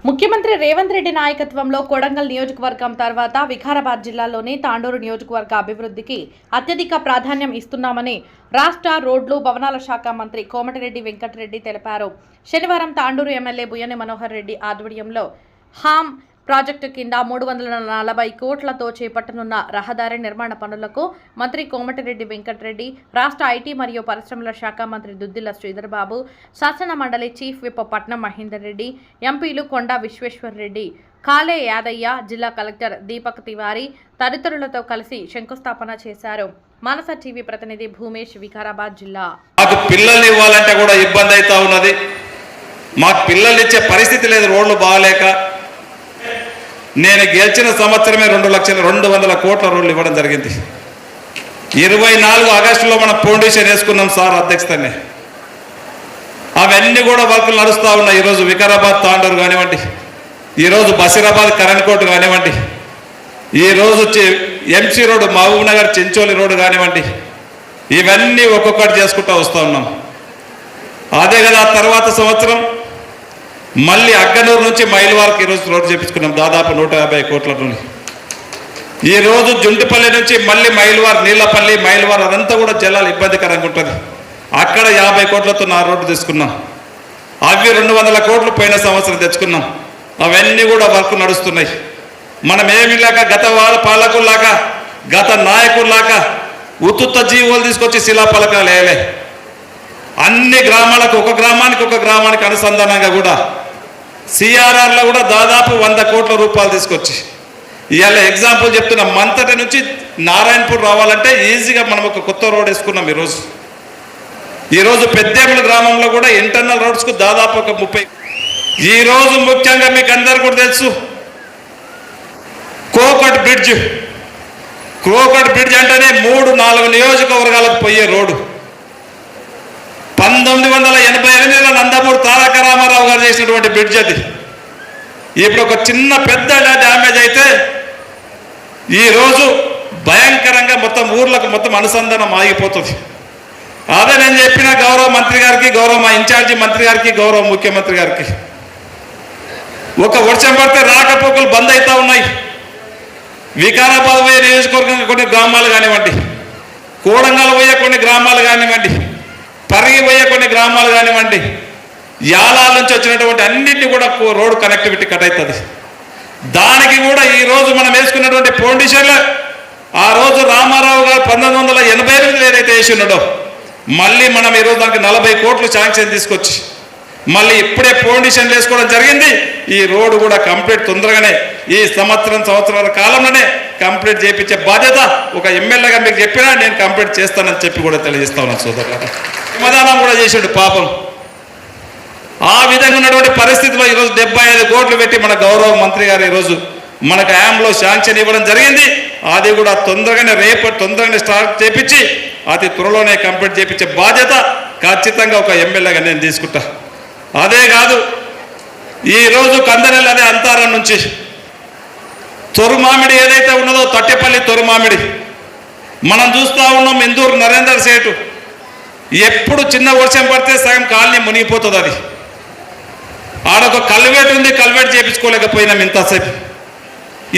ముఖ్యమంత్రి రేవంత్ రెడ్డి నాయకత్వంలో కొడంగల్ నియోజకవర్గం తర్వాత వికారాబాద్ జిల్లాలోని తాండూరు నియోజకవర్గ అభివృద్ధికి అత్యధిక ప్రాధాన్యం ఇస్తున్నామని రాష్ట్ర రోడ్లు భవనాల శాఖ మంత్రి కోమటిరెడ్డి వెంకటరెడ్డి తెలిపారు. శనివారం తాండూరు ఎమ్మెల్యే బుయ్యని మనోహర్ రెడ్డి ఆధ్వర్యంలో హామ్ ప్రాజెక్టు కింద 340 కోట్లతో చేపట్టనున్న రహదారి నిర్మాణ పనులకు మంత్రి కోమటిరెడ్డి వెంకటరెడ్డి, రాష్ట్ర ఐటీ మరియు పరిశ్రమల శాఖ మంత్రి దుద్దిల్ల శ్రీధర్ బాబు, శాసన మండలి చీఫ్ విప్ పట్నం మహేందర్ రెడ్డి, ఎంపీలు కొండా విశ్వేశ్వర్ రెడ్డి, కాలే యాదయ్య, జిల్లా కలెక్టర్ దీపక్ తివారీ తదితరులతో కలిసి శంకుస్థాపన చేశారు. మానస టీవీ ప్రతినిధి భూమేష్, వికారాబాద్ జిల్లా. మాకు పిల్లల్ని ఇవ్వాలంటే కూడా ఇబ్బంది అవుతా ఉన్నది. మాకు పిల్లలు ఇచ్చే పరిస్థితి లేదు, రోడ్లు బాగాలేక. నేను గెలిచిన సంవత్సరమే 2,200 కోట్ల రోడ్లు ఇవ్వడం జరిగింది. 24 ఆగస్టులో మనం ఫౌండేషన్ వేసుకున్నాం సార్ అధ్యక్షతనే. అవన్నీ కూడా వర్కులు నడుస్తూ ఉన్నాయి. ఈరోజు వికారాబాద్ తాండూరు కానివ్వండి, ఈరోజు బషీరాబాద్ కరణ్కోట్ కానివ్వండి, ఈరోజు MC road Mahbubnagar Chencholi road కానివ్వండి, ఇవన్నీ ఒక్కొక్కటి చేసుకుంటూ వస్తూ ఉన్నాం. అదే కదా తర్వాత సంవత్సరం మళ్ళీ అగ్గనూరు నుంచి మైల్వార్కి ఈరోజు రోడ్డు చేపించుకున్నాం, దాదాపు 150 కోట్ల నుండి. ఈరోజు జుంటిపల్లి నుంచి మళ్ళీ మైల్వార్, నీళ్లపల్లి, మైల్వార్ అదంతా కూడా జలాలు ఇబ్బందికరంగా ఉంటుంది. అక్కడ 50 కోట్లతో నా రోడ్డు తీసుకున్నాం. అవి 200 కోట్లు పోయిన సంవత్సరం తెచ్చుకున్నాం. అవన్నీ కూడా వర్క్ నడుస్తున్నాయి. మనం ఏమిలాగా గత పాలకుల్లాగా, గత నాయకుల్లాగా ఉత్తుత్త జీవోలు తీసుకొచ్చి శిలాఫలకాలు వేయలే. అన్ని గ్రామాలకు, ఒక గ్రామానికి అనుసంధానంగా కూడా సిఆర్ఆర్లో కూడా దాదాపు 100 కోట్ల రూపాయలు తీసుకొచ్చి ఇవాళ ఎగ్జాంపుల్ చెప్తున్నా, మంతటి నుంచి నారాయణపూర్ రావాలంటే ఈజీగా మనం ఒక కొత్త రోడ్ వేసుకున్నాం. ఈరోజు పెద్దేముల గ్రామంలో కూడా ఇంటర్నల్ రోడ్స్కు దాదాపు ఒక 30. ఈరోజు ముఖ్యంగా మీకు అందరు కూడా తెలుసు, క్రోకట్ బ్రిడ్జ్ అంటేనే 3-4 నియోజకవర్గాలకు పోయే రోడ్డు. 1988లో నందమూరి తారక రామారావు గారు చేసినటువంటి బ్రిడ్జ్ అది. ఇప్పుడు ఒక చిన్న పెద్ద డ్యామేజ్ అయితే ఈరోజు భయంకరంగా మొత్తం ఊర్లకు మొత్తం అనుసంధానం ఆగిపోతుంది. అదే నేను చెప్పిన గౌరవ మంత్రి గారికి, గౌరవ మా ఇన్ఛార్జి మంత్రి గారికి, గౌరవ ముఖ్యమంత్రి గారికి, ఒక వర్షం పడితే రాకపోకలు బంద్ అవుతూ ఉన్నాయి. వికారాబాద్ పోయే నియోజకవర్గం కొన్ని గ్రామాలు కానివ్వండి, కోడంగల్ పోయే కొన్ని గ్రామాలు కానివ్వండి, పరిగి పోయే కొన్ని గ్రామాలు కానివ్వండి, యాలాల నుంచి వచ్చినటువంటి అన్నింటినీ కూడా రోడ్డు కనెక్టివిటీ కట్ అవుతుంది. దానికి కూడా ఈరోజు మనం వేసుకున్నటువంటి ఫౌండేషన్లో ఆ రోజు రామారావు గారు 1988 ఏదైతే వేసి ఉన్నాడో మళ్ళీ మనం ఈరోజు దానికి 40 కోట్లు శాంక్షన్ తీసుకొచ్చి మళ్ళీ ఇప్పుడే ఫౌండేషన్ వేసుకోవడం జరిగింది. ఈ రోడ్డు కూడా కంప్లీట్ తొందరగానే ఈ సంవత్సరాల కాలంలోనే కంప్లీట్ చేయించే బాధ్యత ఒక ఎమ్మెల్యేగా మీకు చెప్పినా నేను కంప్లీట్ చేస్తానని చెప్పి కూడా తెలియజేస్తా ఉన్నాను సోదరులారా. సమాధానం కూడా చేసాడు పాపం. ఆ విధంగా ఉన్నటువంటి పరిస్థితిలో ఈరోజు 75 కోట్లు పెట్టి మన గౌరవ మంత్రి గారు ఈరోజు మనకు యామ్లో శాంక్షన్ ఇవ్వడం జరిగింది. అది కూడా తొందరగానే స్టార్ట్ చేపించి అతి త్వరలోనే కంప్లీట్ చేయించే బాధ్యత ఖచ్చితంగా ఒక ఎమ్మెల్యేగా నేను తీసుకుంటా. అదే కాదు, ఈరోజు కందనెల్లి అదే అంతారం నుంచి తొరుమామిడి ఏదైతే ఉన్నదో తట్టెపల్లి తొరుమామిడి మనం చూస్తూ ఉన్నాం. ఇందూరు నరేందర్ సేటు ఎప్పుడు చిన్న వర్షం పడితే సగం కాలనీ మునిగిపోతుంది. అది ఆడొక కల్వెట్ ఉంది, కల్వెట్ చేయించుకోలేకపోయినాం ఇంతసేపు.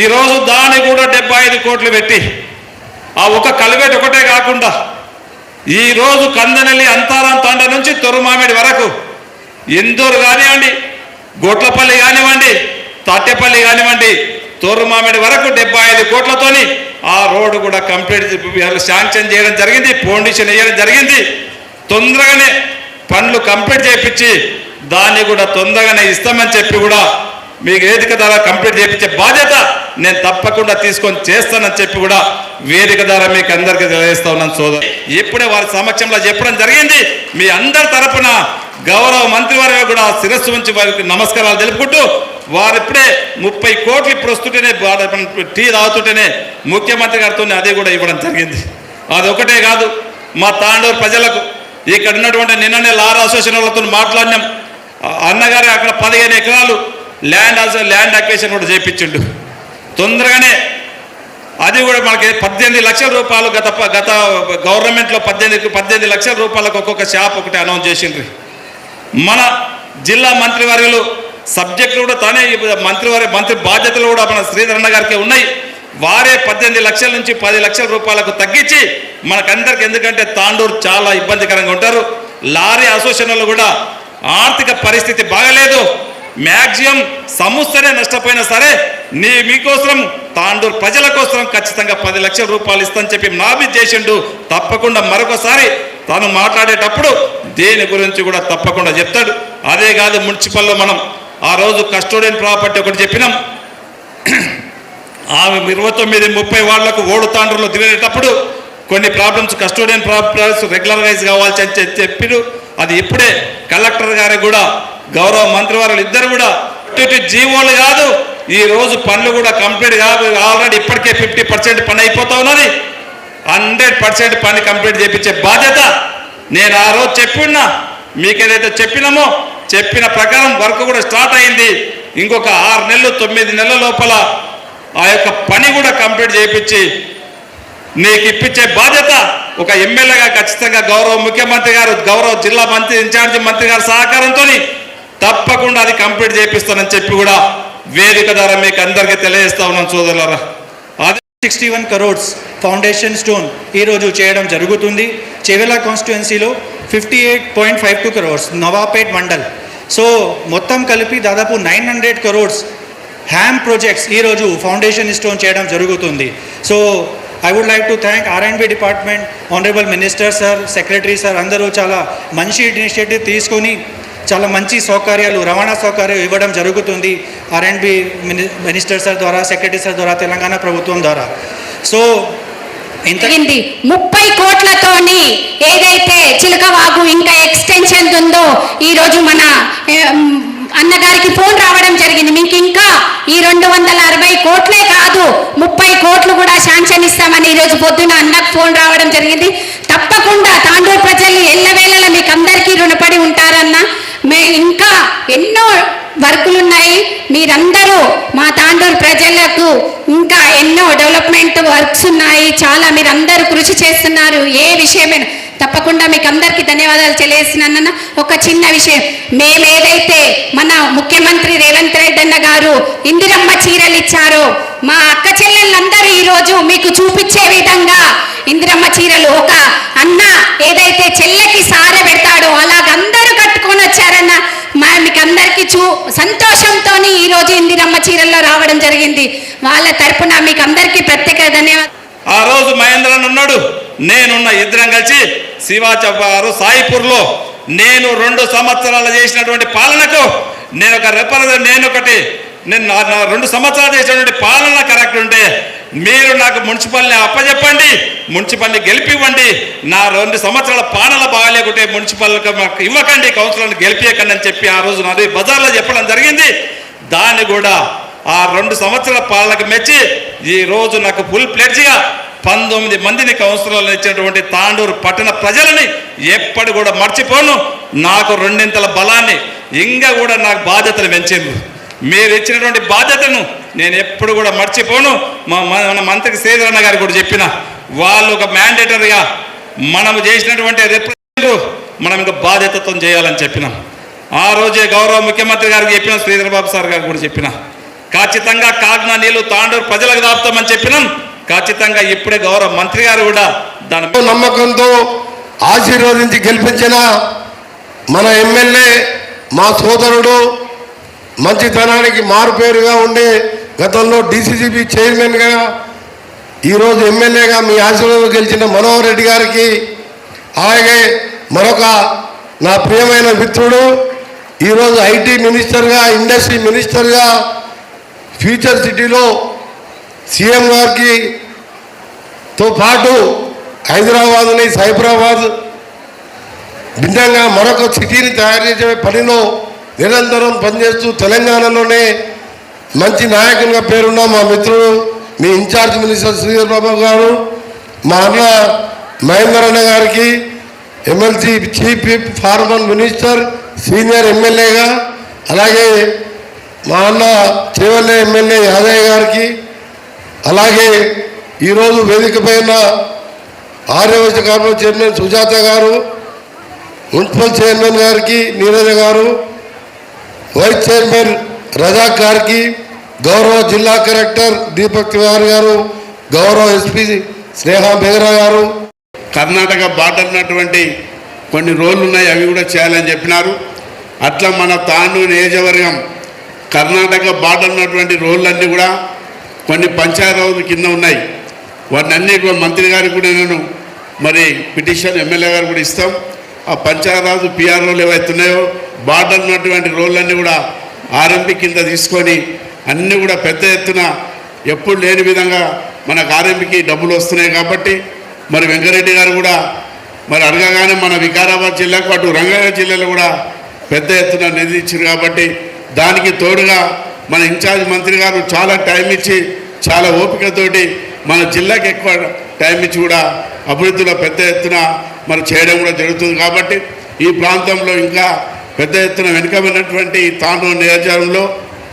ఈరోజు దాన్ని కూడా 75 కోట్లు పెట్టి ఆ ఒక కల్వెట్ ఒకటే కాకుండా ఈరోజు కందనెల్లి అంతారం తండ నుంచి తొరుమామిడి వరకు ఇందూరు కానివ్వండి, గోట్లపల్లి కానివ్వండి, తాటేపల్లి కానివ్వండి, తోరుమామిడి వరకు 75 కోట్లతోని ఆ రోడ్డు కూడా కంప్లీట్ శాంక్షన్ చేయడం జరిగింది, ఫౌండేషన్ వేయడం జరిగింది. తొందరగానే పనులు కంప్లీట్ చేయించి దాన్ని కూడా తొందరగానే ఇస్తామని చెప్పి కూడా మీకు వేదిక ద్వారా కంప్లీట్ చేయించే బాధ్యత నేను తప్పకుండా తీసుకొని చేస్తానని చెప్పి కూడా వేదిక ద్వారా మీకు అందరికీ తెలియజేస్తా ఉన్నాను సోదరు. ఇప్పుడే వారి సమక్షంలో చెప్పడం జరిగింది. మీ అందరి తరపున గౌరవ మంత్రి వారికి కూడా శిరస్సు ఉంచి వారికి నమస్కారాలు తెలుపుకుంటూ, వారు ఇప్పుడే 30 కోట్లు ఇప్పుడు వస్తుంటేనే టీ తాగుతుంటేనే ముఖ్యమంత్రి గారితో అది కూడా ఇవ్వడం జరిగింది. అది ఒకటే కాదు, మా తాండూరు ప్రజలకు ఇక్కడ ఉన్నటువంటి నిన్ననే లార్ అసోసియేషన్ వాళ్ళతో మాట్లాడినాం. అన్నగారు అక్కడ 15 ఎకరాలు ల్యాండ్ అక్వేషన్ కూడా చేయించిండు. తొందరగానే అది కూడా మనకి 18 లక్షల రూపాయలు గత గవర్నమెంట్లో 18 లక్షల రూపాయలకు ఒక్కొక్క షాప్ ఒకటి అనౌన్స్ చేసిండ్రు. మన జిల్లా మంత్రివర్యులు సబ్జెక్టులు కూడా తానే మంత్రి బాధ్యతలు కూడా మన శ్రీధర్ అన్న గారికి ఉన్నాయి. వారే 18 లక్షల నుంచి 10 లక్షల రూపాయలకు తగ్గించి మనకందరికి, ఎందుకంటే తాండూరు చాలా ఇబ్బందికరంగా ఉంటారు, లారీ అసోసియేషన్లు కూడా ఆర్థిక పరిస్థితి బాగలేదు, మ్యాక్సిమం సంస్థనే నష్టపోయినా సరే మీకోసం తాండూరు ప్రజల కోసం ఖచ్చితంగా 10 లక్షల రూపాయలు ఇస్తానని చెప్పి నాబి చేసిండు. తప్పకుండా మరొకసారి తాను మాట్లాడేటప్పుడు దేని గురించి కూడా తప్పకుండా చెప్తాడు. అదే కాదు, మున్సిపల్లో మనం ఆ రోజు కస్టోడియన్ ప్రాపర్టీ ఒకటి చెప్పినాం. ఆమె 29-30 వార్డులకు ఓడు తాండ్రులో తిరిగేటప్పుడు కొన్ని ప్రాబ్లమ్స్ కస్టోడియన్ ప్రాపర్టీస్ రెగ్యులరైజ్ కావాల్సి అని చెప్పిరు. అది ఇప్పుడే కలెక్టర్ గారికి కూడా గౌరవ మంత్రి వారు ఇద్దరు కూడా జీవోలు కాదు, ఈ రోజు పనులు కూడా కంప్లీట్ కాదు. ఆల్రెడీ ఇప్పటికే 50% పని అయిపోతా ఉన్నది. 100% పని కంప్లీట్ చేయించే బాధ్యత నేను ఆ రోజు చెప్పినా. మీకు ఏదైతే చెప్పినామో చెప్పిన ప్రకారం వర్క్ కూడా స్టార్ట్ అయింది. ఇంకొక 6 నెలలు 9 నెలల లోపల ఆ యొక్క పని కూడా కంప్లీట్ చేయించి నీకు ఇప్పించే బాధ్యత ఒక ఎమ్మెల్యేగా ఖచ్చితంగా గౌరవ ముఖ్యమంత్రి గారు, గౌరవ జిల్లా మంత్రి ఇన్ఛార్జి మంత్రి గారి సహకారంతో తప్పకుండా అది కంప్లీట్ చేపిస్తానని చెప్పి కూడా వేదిక ద్వారా మీకు అందరికీ తెలియజేస్తా ఉన్నాను సోదరులారా. 61 crores ఫౌండేషన్ స్టోన్ ఈరోజు చేయడం జరుగుతుంది. చెవెల కాన్స్టిట్యుయెన్సీలో 58.52 crores నవాపేట్ మండల్. సో మొత్తం కలిపి దాదాపు 900 crores హ్యామ్ ప్రాజెక్ట్స్ ఈరోజు ఫౌండేషన్ స్టోన్ చేయడం జరుగుతుంది. So I would like to thank R&B department, honourable minister sir, secretary sir, అందరూ చాలా మంచి ఇనిషియేటివ్ తీసుకొని చాలా మంచి సౌకర్యాలు, రవాణా సౌకర్యం ఇవ్వడం జరుగుతుంది R&B మినిస్టర్ సార్ ద్వారా, సెక్రటరీ సార్ ద్వారా, తెలంగాణ ప్రభుత్వం ద్వారా. సో ఇంతగింది 30 కోట్లతోని ఏదైతే చిలకవాగు ఇంకా ఎక్స్టెన్షన్ ఉందో ఈరోజు మన అన్నగారికి ఫోన్ రావడం జరిగింది. మీకు ఇంకా ఈ 260 కోట్లే కాదు 30 కోట్లు కూడా శాంక్షన్ ఇస్తామని ఈరోజు పొద్దున అన్నకు ఫోన్ రావడం జరిగింది. తప్పకుండా తాండూరు ప్రజలు ఎల్లవేళలా మీకు అందరికీ రుణపడి ఉంటారన్న. ఇంకా ఎన్నో వర్కులు ఉన్నాయి. మీరందరూ మా తాండూరు ప్రజలకు ఇంకా ఎన్నో డెవలప్మెంట్ వర్క్స్ ఉన్నాయి. చాలా మీరందరూ కృషి చేస్తున్నారు. ఏ విషయమైనా తప్పకుండా మీకు అందరికీ ధన్యవాదాలు తెలియజేస్తున్నానన్న. ఒక చిన్న విషయం, మేమేదైతే మన ముఖ్యమంత్రి రేవంత్ రెడ్డి అన్న గారు ఇందిరమ్మ చీరలు ఇచ్చారో మా అక్క చెల్లెళ్ళందరూ ఈరోజు మీకు చూపించే విధంగా ఇందిరమ్మ చీరలు ఒక అన్న ఏదైతే చెల్లెకి సారె పెడతాడో అలాగ అందరూ కట్టుకొని వచ్చారన్న. మీకు అందరికీ సంతోషంతో ఈరోజు ఇందిరమ్మ చీరల్లో రావడం జరిగింది. వాళ్ళ తరపున మీకు అందరికీ ప్రత్యేక ధన్యవాదాలు. ఆ రోజు మహేంద్రన్ ఉన్నాడు, నేనున్న ఇద్దరం కలిసి శివాచారు సాయిపూర్లో నేను 2 సంవత్సరాలు చేసినటువంటి పాలనకు నేను ఒక నేను 2 సంవత్సరాలు చేసినటువంటి పాలన కరెక్ట్ ఉంటే మీరు నాకు మున్సిపల్ని అప్పచెప్పండి, మున్సిపల్ని గెలిపివ్వండి. నా 2 సంవత్సరాల పాలన బాగాలేకుంటే మున్సిపల్కి మాకు ఇవ్వకండి, కౌన్సిలర్ని గెలిపియకండి అని చెప్పి ఆ రోజు నది బజార్లో చెప్పడం జరిగింది. దాన్ని కూడా ఆ 2 సంవత్సరాల పాలనకు మెచ్చి ఈ రోజు నాకు ఫుల్ ప్లెడ్జ్గా 19 మందిని కౌన్సిలర్లు ఇచ్చినటువంటి తాండూరు పట్టణ ప్రజలని ఎప్పటి కూడా మర్చిపోను. నాకు 2 బలాన్ని ఇంకా కూడా నాకు బాధ్యతలు పెంచింది. మీరు ఇచ్చినటువంటి బాధ్యతను నేను ఎప్పుడు కూడా మర్చిపోను. మన మంత్రికి శ్రీధర్ అన్న గారు కూడా చెప్పిన వాళ్ళు ఒక మ్యాండేటరీగా మనము చేసినటువంటి రిప్రజెంటేటివ్ మనం ఇంకా బాధ్యతతో చేయాలని చెప్పినాం. ఆ రోజే గౌరవ ముఖ్యమంత్రి గారికి చెప్పిన, శ్రీధర్ బాబు సార్ గారికి కూడా చెప్పిన, ఖచ్చితంగా కాగ్నా నీళ్లు తాండూరు ప్రజలకు దాపుతామని చెప్పినాం. ఖచ్చితంగా ఇప్పుడే గౌరవ మంత్రి గారు కూడా దాని నమ్మకంతో ఆశీర్వదించి గెలిపించిన మన ఎమ్మెల్యే, మా సోదరుడు, మంచితనానికి మారుపేరుగా ఉండే గతంలో DCCB చైర్మన్గా ఈరోజు ఎమ్మెల్యేగా మీ ఆశీర్వాదం గెలిచిన మనోహర్ రెడ్డి గారికి, అలాగే మరొక నా ప్రియమైన మిత్రుడు ఈరోజు IT మినిస్టర్గా, ఇండస్ట్రీ మినిస్టర్గా, ఫ్యూచర్ సిటీలో CM గారికి తో పాటు హైదరాబాద్ని సైబరాబాద్ భిన్నంగా మరొక సిటీని తయారు చేసే పనిలో నిరంతరం పనిచేస్తూ తెలంగాణలోనే మంచి నాయకునిగా పేరున్న మా మిత్రుడు, మీ ఇన్ఛార్జ్ మినిస్టర్ శ్రీధర్ బాబు గారు, మా అన్న మహేందర్ అన్న గారికి, MLC chief farmer minister, senior ఎమ్మెల్యేగా, అలాగే మా అన్న చేవల్లె ఎమ్మెల్యే యాదయ్య గారికి, అలాగే ఈరోజు వేదిక పైన ఆర్యవైశ్య కార్పొరేషన్ చైర్మన్ సుజాత గారు, మున్సిపల్ చైర్మన్ గారికి నీరజ గారు, వైస్ చైర్మన్ రజాక్ గారికి, గౌరవ జిల్లా కలెక్టర్ దీపక్ తివారీ గారు, గౌరవ ఎస్పీ స్నేహా బెహ్రా గారు. కర్ణాటక బార్డర్ ఉన్నటువంటి కొన్ని రోడ్లు ఉన్నాయి, అవి కూడా చేయాలని చెప్పినారు. అట్లా మన తాండూరు నియోజకవర్గం కర్ణాటక బార్డర్ ఉన్నటువంటి రోడ్లన్నీ కూడా కొన్ని పంచాయతీ కింద ఉన్నాయి. వాటిని అన్ని కూడా మంత్రి గారికి కూడా నేను మరి పిటిషన్ ఎమ్మెల్యే గారు కూడా ఇస్తాం. ఆ పంచాయతీ పిఆర్ఓలు ఏవైతే ఉన్నాయో బార్డర్ ఉన్నటువంటి రోడ్లన్నీ కూడా ఆర్ఎంపీ కింద తీసుకొని అన్నీ కూడా పెద్ద ఎత్తున ఎప్పుడు లేని విధంగా మనకు ఆర్ఎంపీకి డబ్బులు వస్తున్నాయి కాబట్టి మరి వెంకరెడ్డి గారు కూడా మరి అడగగానే మన వికారాబాద్ జిల్లాకు అటు రంగారెడ్డి జిల్లాలో కూడా పెద్ద ఎత్తున నిధి ఇచ్చారు కాబట్టి దానికి తోడుగా మన ఇన్ఛార్జ్ మంత్రి గారు చాలా టైం ఇచ్చి చాలా ఓపికతోటి మన జిల్లాకి ఎక్కువ టైం ఇచ్చి కూడా అభివృద్ధిలో పెద్ద ఎత్తున మరి చేయడం కూడా జరుగుతుంది. కాబట్టి ఈ ప్రాంతంలో ఇంకా పెద్ద ఎత్తున వెనుకబడినటువంటి తాండూరు నియోజకవర్గంలో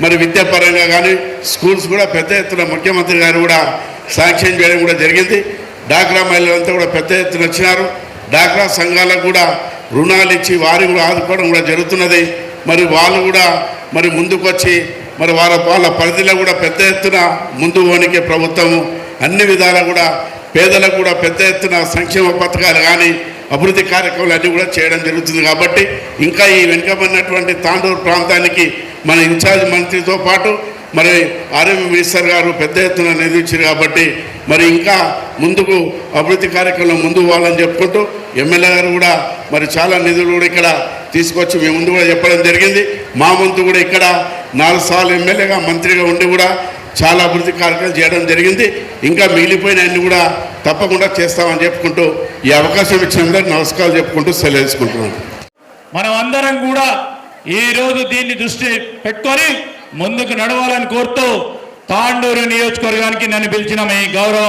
మరి విద్యాపరంగా కానీ స్కూల్స్ కూడా పెద్ద ఎత్తున ముఖ్యమంత్రి గారు కూడా శాంక్షన్ చేయడం కూడా జరిగింది. డాక్రా మహిళలంతా కూడా పెద్ద ఎత్తున వచ్చినారు. డాక్రా సంఘాలకు కూడా రుణాలు ఇచ్చి వారిని కూడా ఆదుకోవడం కూడా జరుగుతున్నది. మరి వాళ్ళు కూడా మరి ముందుకు వచ్చి మరి వాళ్ళ పరిధిలో కూడా పెద్ద ఎత్తున ముందు పోనీకే ప్రభుత్వము అన్ని విధాలా కూడా పేదలకు కూడా పెద్ద ఎత్తున సంక్షేమ పథకాలు కానీ అభివృద్ధి కార్యక్రమాలు అన్నీ కూడా చేయడం జరుగుతుంది. కాబట్టి ఇంకా ఈ వెనుకబడినటువంటి తాండూరు ప్రాంతానికి మన ఇన్ఛార్జ్ మంత్రితో పాటు మరి ఆర్ఎం మినిస్టర్ గారు పెద్ద ఎత్తున నిధులిచ్చారు. కాబట్టి మరి ఇంకా ముందుకు అభివృద్ధి కార్యక్రమం ముందుకు పోవాలని చెప్పుకుంటూ ఎమ్మెల్యే గారు కూడా మరి చాలా నిధులు కూడా ఇక్కడ తీసుకొచ్చి మేము ముందు కూడా చెప్పడం జరిగింది. మా వంతు కూడా ఇక్కడ 4 సార్లు ఎమ్మెల్యేగా మంత్రిగా ఉండి కూడా చాలా అభివృద్ధి కార్యక్రమం చేయడం జరిగింది. ఇంకా మిగిలిపోయిన అన్ని కూడా తప్పకుండా చేస్తామని చెప్పుకుంటూ ఈ అవకాశం ఇచ్చినందుకు నమస్కారాలు చెప్పుకుంటూ సెలవు తీసుకుంటున్నాను. మనం అందరం కూడా ఈరోజు దీన్ని దృష్టి పెట్టుకొని ముందుకు నడవాలని కోరుతూ తాండూరు నియోజకవర్గానికి నన్ను పిలిచిన మీ గౌరవ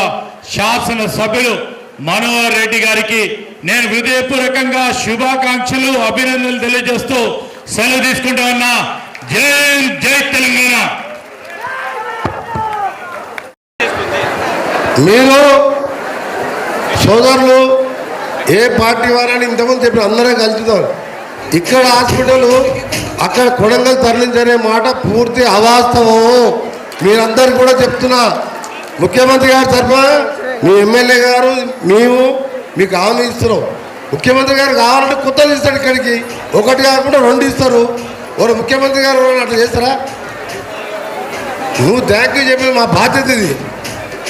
శాసన సభ్యులు మనోహర్ రెడ్డి గారికి నేను హృదయపూర్వకంగా శుభాకాంక్షలు అభినందనలు తెలియజేస్తూ సెలవు తీసుకుంటూ ఉన్నా. జై జై తెలంగాణ. మీరు సోదరులు ఏ పార్టీ వారని ఇంతకుముందు చెప్పిన అందరం కలుపుతారు. ఇక్కడ హాస్పిటల్ అక్కడ కొడంగల్ తరలించనే మాట పూర్తి అవాస్తవం. మీరందరికీ కూడా చెప్తున్నా, ముఖ్యమంత్రి గారి తరఫున మీ ఎమ్మెల్యే గారు మేము మీకు హామీ ఇస్తున్నాం. ముఖ్యమంత్రి గారు కావాలంటే కొత్తలు ఇస్తాడు, ఇక్కడికి ఒకటి కాకుండా 2 ఇస్తారు. వారు ముఖ్యమంత్రి గారు అట్లా చేస్తారా? నువ్వు థ్యాంక్ యూ చెప్పిన మా బాధ్యత ఇది.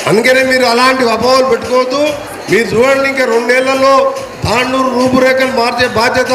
అందుకనే మీరు అలాంటి అపోహలు పెట్టుకోవద్దు. మీరు చూడండి, ఇంకా 2 నెలల్లో తాండూరు రూపురేఖలు మార్చే బాధ్యత